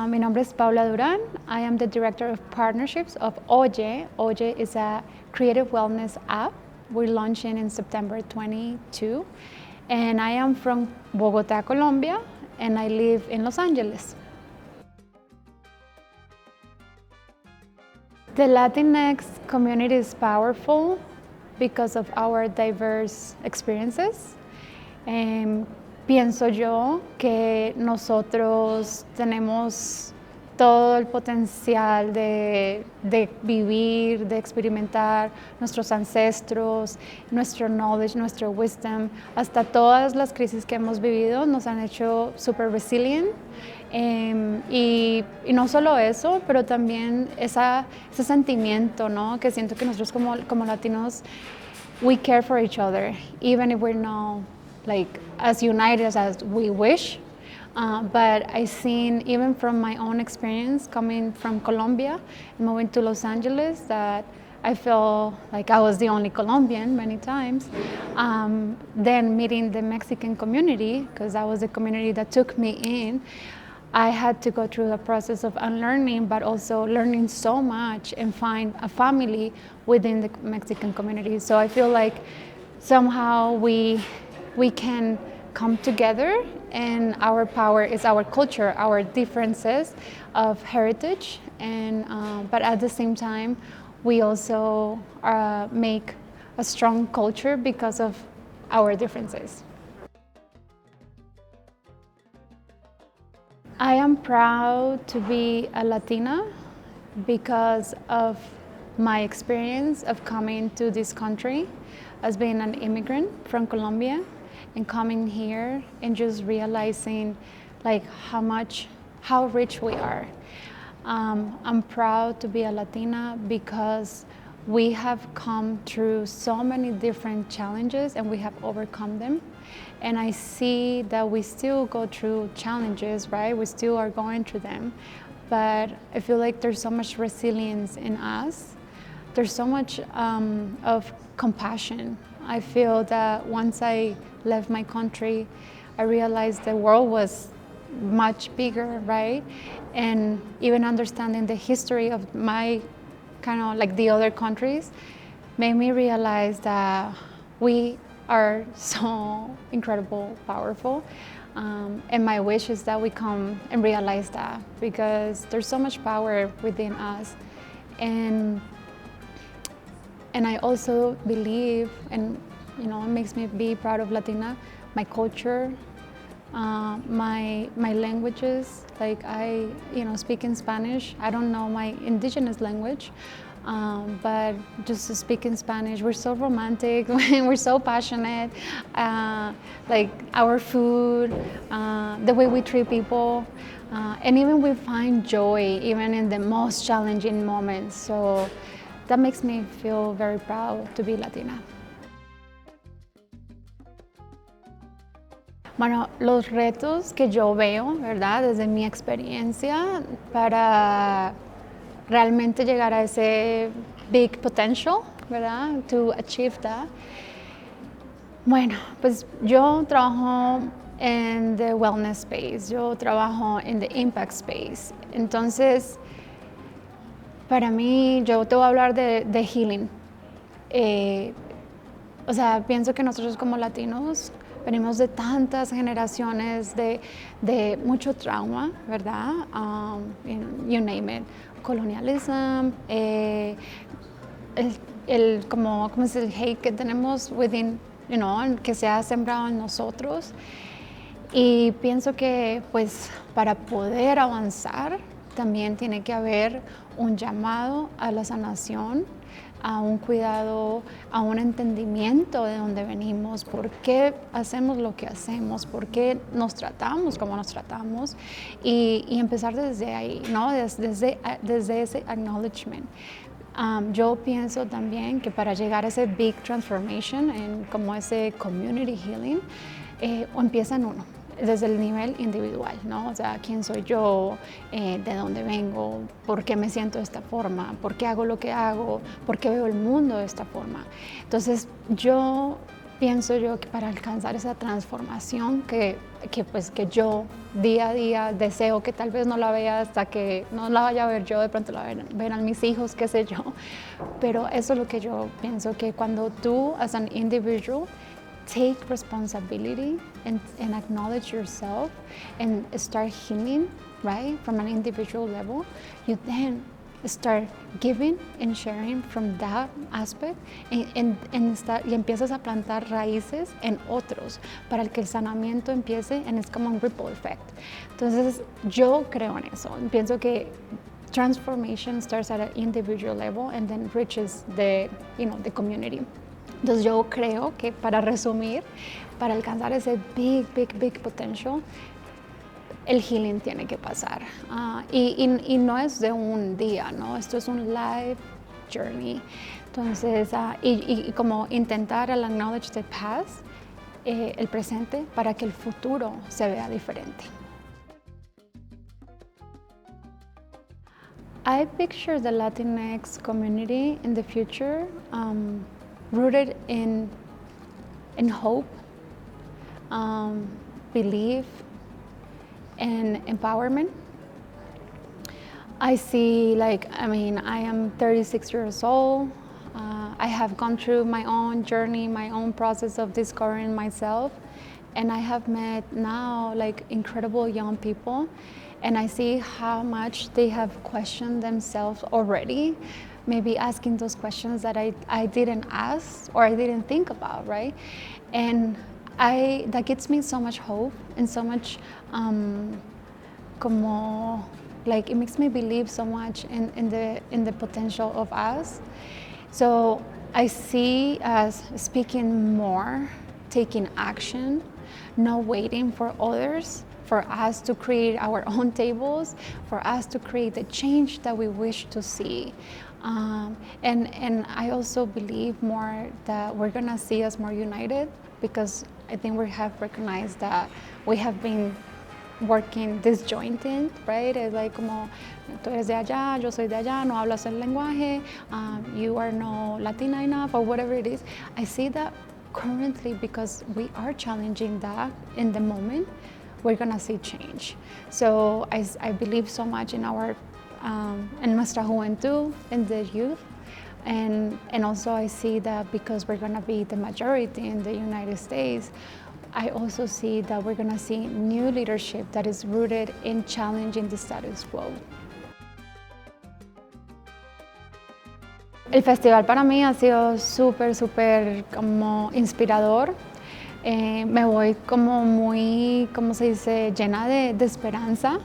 Mi nombre es Paula Duran. I am the Director of Partnerships of OYE. OYE is a creative wellness app. We're launching in September 22. And I am from Bogota, Colombia, and I live in Los Angeles. The Latinx community is powerful because of our diverse experiences. Pienso yo que nosotros tenemos todo el potencial de vivir, de experimentar nuestros ancestros, nuestro knowledge, nuestro wisdom. Hasta todas las crisis que hemos vivido nos han hecho super resilient. Y no solo eso, pero también ese sentimiento, ¿no? Que siento que nosotros como latinos, we care for each other, even if we're not like as united as we wish. But I've seen, even from my own experience coming from Colombia and moving to Los Angeles, that I feel like I was the only Colombian many times. Then meeting the Mexican community, because that was the community that took me in, I had to go through a process of unlearning, but also learning so much and find a family within the Mexican community. So I feel like somehow we can come together, and our power is our culture, our differences of heritage, and but at the same time, we also make a strong culture because of our differences. I am proud to be a Latina because of my experience of coming to this country as being an immigrant from Colombia and coming here and just realizing like how rich we are. I'm proud to be a Latina because we have come through so many different challenges and we have overcome them. And I see that we still go through challenges, right? We still are going through them. But I feel like there's so much resilience in us. There's so much of compassion. I feel that once I left my country, I realized the world was much bigger, right? And even understanding the history of my kind of like the other countries made me realize that we are so incredible, powerful. And my wish is that we come and realize that, because there's so much power within us. And I also believe, and you know, it makes me be proud of Latina, my culture, my languages. Like I, speak in Spanish. I don't know my indigenous language, but just to speak in Spanish, we're so romantic, we're so passionate. Like our food, the way we treat people, and even we find joy even in the most challenging moments. So that makes me feel very proud to be Latina. Bueno, los retos que yo veo, ¿verdad? Desde mi experiencia para realmente llegar a ese big potential, ¿verdad? To achieve that. Bueno, pues yo trabajo en the wellness space, yo trabajo en the impact space. Entonces, para mí, yo te voy a hablar de healing. O sea, pienso que nosotros como latinos venimos de tantas generaciones de mucho trauma, ¿verdad? You name it. Colonialism, como es el hate que tenemos within, que se ha sembrado en nosotros. Y pienso que pues para poder avanzar también tiene que haber un llamado a la sanación, a un cuidado, a un entendimiento de dónde venimos, por qué hacemos lo que hacemos, por qué nos tratamos como nos tratamos, y empezar desde ahí, ¿no? Desde ese acknowledgement. Yo pienso también que para llegar a ese big transformation, como ese community healing, empieza en uno, desde el nivel individual, ¿no? O sea, quién soy yo, de dónde vengo, por qué me siento de esta forma, por qué hago lo que hago, por qué veo el mundo de esta forma. Entonces, yo Pienso yo que para alcanzar esa transformación pues, que yo día a día deseo que tal vez no la vea hasta que no la vaya a ver yo, de pronto la verán mis hijos, qué sé yo, pero eso es lo que yo pienso, que cuando tú as an individual take responsibility and acknowledge yourself and start healing, right, from an individual level, you then start giving and sharing from that aspect y empiezas a plantar raíces en otros para que el sanamiento empiece, and it's como un ripple effect. Entonces yo creo en eso, pienso que transformation starts at an individual level and then reaches the community. Entonces yo creo que, para resumir, para alcanzar ese big potential, el healing tiene que pasar. Y no es de un día, ¿no? Esto es un life journey. Entonces, y como intentar al acknowledge the past, el presente, para que el futuro se vea diferente. I picture the Latinx community in the future rooted in hope, belief, and empowerment. I see, I am 36 years old. I have gone through my own journey, my own process of discovering myself, and I have met now incredible young people, and I see how much they have questioned themselves already, maybe asking those questions that I didn't ask or I didn't think about, right? And that gives me so much hope and so much it makes me believe so much in the potential of us. So I see us speaking more, taking action, not waiting for others, for us to create our own tables, for us to create the change that we wish to see. And I also believe more that we're gonna see us more united, because I think we have recognized that we have been working disjointed, right? It's like como, tú eres de allá, yo soy de allá, no hablas el lenguaje, you are no Latina enough, or whatever it is. I see that currently, because we are challenging that in the moment, we're gonna see change. So I believe so much in our, en nuestra juventud, in the youth. And also I see that because we're gonna be the majority in the United States, I also see that we're gonna see new leadership that is rooted in challenging the status quo. El festival para mí ha sido súper como inspirador. Me voy como muy, ¿cómo se dice?, llena de esperanza,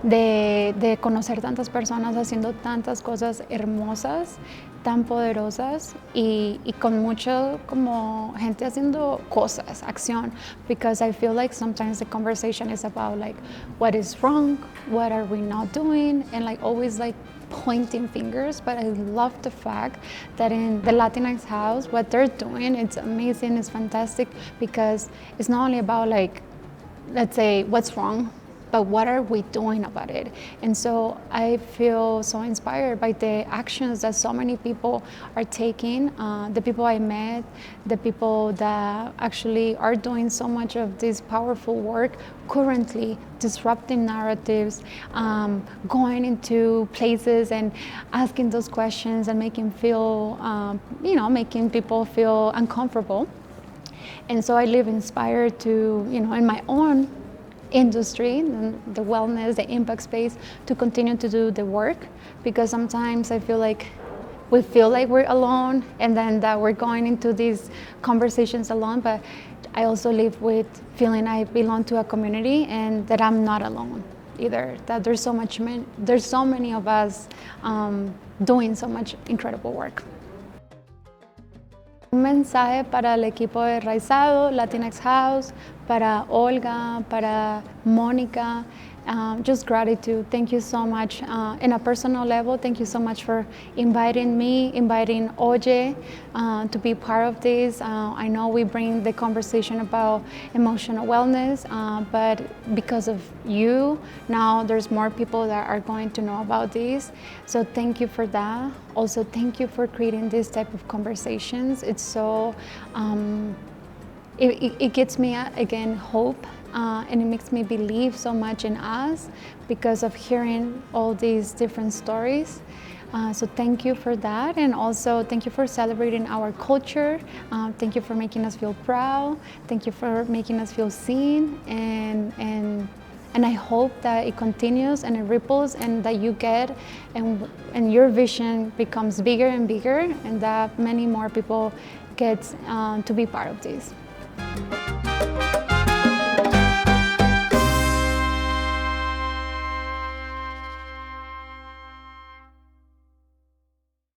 de conocer tantas personas haciendo tantas cosas hermosas, tan poderosas, y con mucho como gente haciendo cosas, acción, because I feel like sometimes the conversation is about what is wrong, what are we not doing, and always pointing fingers. But I love the fact that in the Latinx house, what they're doing, it's amazing, it's fantastic, because it's not only about let's say what's wrong, but what are we doing about it? And so I feel so inspired by the actions that so many people are taking, the people I met, the people that actually are doing so much of this powerful work currently, disrupting narratives, going into places and asking those questions and making people feel uncomfortable. And so I live inspired to, in my own industry, the wellness, the impact space, to continue to do the work, because sometimes I feel like we feel like we're alone, and then that we're going into these conversations alone, but I also live with feeling I belong to a community and that I'm not alone either, that there's so many of us doing so much incredible work. Un mensaje para el equipo de Raizado, Latinx House, para Olga, para Mónica, just gratitude. Thank you so much. In a personal level, thank you so much for inviting me, inviting OYE to be part of this. I know we bring the conversation about emotional wellness, but because of you, now there's more people that are going to know about this. So thank you for that. Also, thank you for creating this type of conversations. It's so it gives me again hope, and it makes me believe so much in us because of hearing all these different stories. So thank you for that, and also thank you for celebrating our culture. Thank you for making us feel proud. Thank you for making us feel seen, and I hope that it continues and it ripples, and that you get and your vision becomes bigger and bigger, and that many more people get to be part of this.